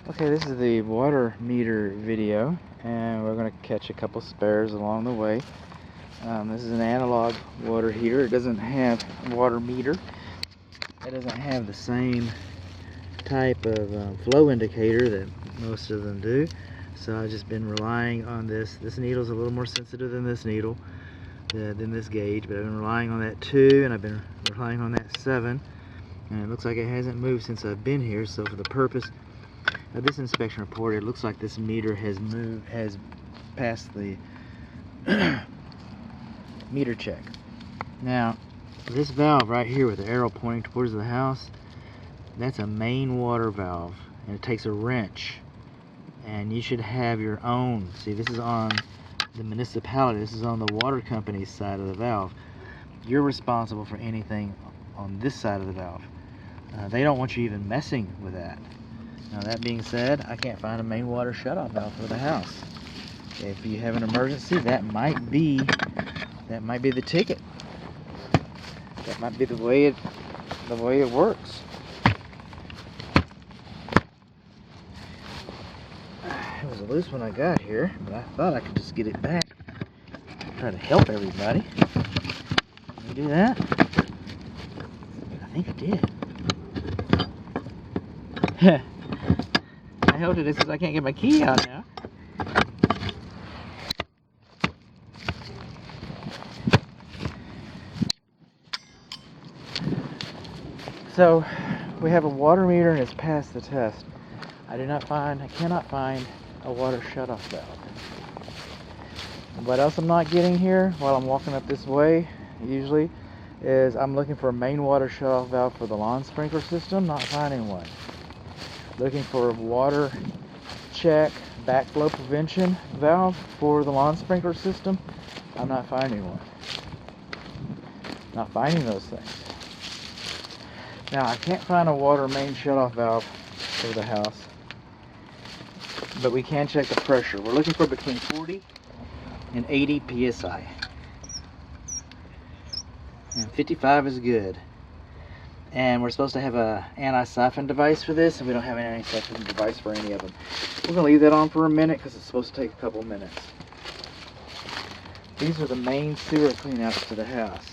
Okay, this is the water meter video, and we're going to catch a couple spares along the way. This is an analog water heater. It doesn't have a water meter. It doesn't have the same type of flow indicator that most of them do. So I've just been relying on this. This needle's a little more sensitive than this needle, than this gauge, but I've been relying on that 2, and I've been relying on that 7. And it looks like it hasn't moved since I've been here, so for the purpose of this inspection report, it looks like this meter has passed the meter check. Now, this valve right here with the arrow pointing towards the house, that's a main water valve, and it takes a wrench, and you should have your own. See, this is on the municipality, this is on the water company's side of the valve. You're responsible for anything on this side of the valve. They don't want you even messing with that. Now, that being said, I can't find a main water shutoff valve for the house. If you have an emergency, that might be the ticket. That might be the way it works. It was a loose one I got here, but I thought I could just get it back. Try to help everybody. Can you do that? I think I did. I held it because I can't get my key out now. So we have a water meter and it's passed the test. I cannot find a water shutoff valve. What else I'm not getting here while I'm walking up this way usually is I'm looking for a main water shutoff valve for the lawn sprinkler system, not finding one. Looking for a water check backflow prevention valve for the lawn sprinkler system. I'm not finding one. Not finding those things. Now, I can't find a water main shutoff valve for the house, but we can check the pressure. We're looking for between 40 and 80 psi. And 55 is good. And we're supposed to have a anti-siphon device for this, and we don't have an anti-siphon device for any of them. We're going to leave that on for a minute because it's supposed to take a couple minutes. These are the main sewer cleanouts to the house.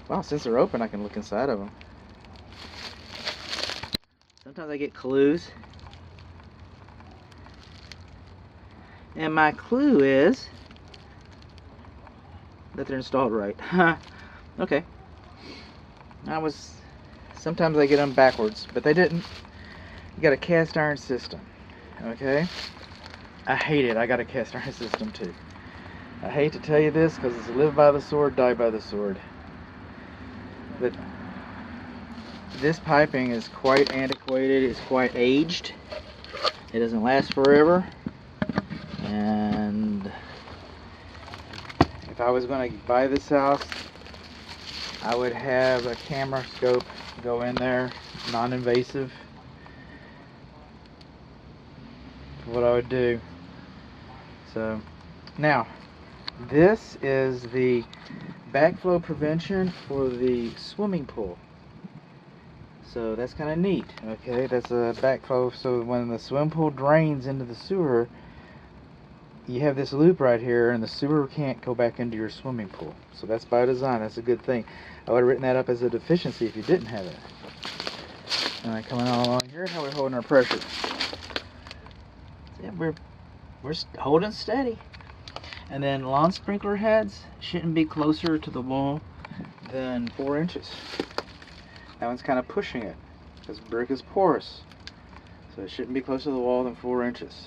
Wow, since they're open, I can look inside of them. Sometimes I get clues. And my clue is that they're installed right. Okay. Sometimes I get them backwards, but they didn't. You got a cast iron system, okay? I hate it. I got a cast iron system too. I hate to tell you this because it's live by the sword, die by the sword. But this piping is quite antiquated. It's quite aged. It doesn't last forever. And if I was going to buy this house, I would have a camera scope go in there, non-invasive. What I would do. So now, this is the backflow prevention for the swimming pool. So that's kind of neat. Okay, that's a backflow. So when the swimming pool drains into the sewer, you have this loop right here, and the sewer can't go back into your swimming pool. So that's by design. That's a good thing. I would have written that up as a deficiency if you didn't have it. Coming on along here, how we're holding our pressure. Yeah, we're holding steady. And then lawn sprinkler heads shouldn't be closer to the wall than 4 inches. That one's kind of pushing it because brick is porous. So it shouldn't be closer to the wall than 4 inches.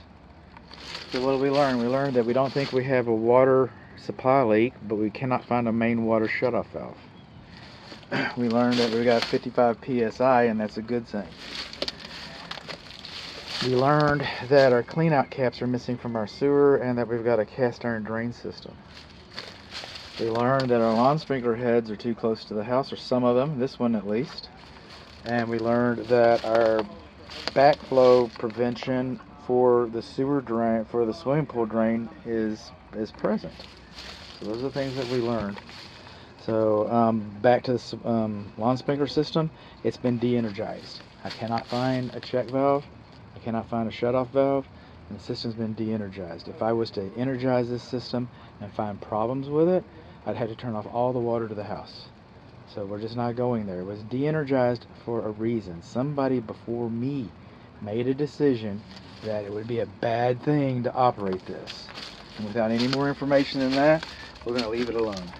So what did we learn? We learned that we don't think we have a water supply leak, but we cannot find a main water shutoff valve. We learned that we got 55 psi, and that's a good thing. We learned that our cleanout caps are missing from our sewer, and that we've got a cast iron drain system. We learned that our lawn sprinkler heads are too close to the house, or some of them, this one at least. And we learned that our backflow prevention for the sewer drain, for the swimming pool drain, is present. So those are the things that we learned. So back to this lawn sprinkler system, it's been de-energized. I cannot find a check valve. I cannot find a shutoff valve, and the system's been de-energized. If I was to energize this system and find problems with it, I'd have to turn off all the water to the house. So we're just not going there. It was de-energized for a reason. Somebody before me made a decision that it would be a bad thing to operate this. And without any more information than that, we're going to leave it alone.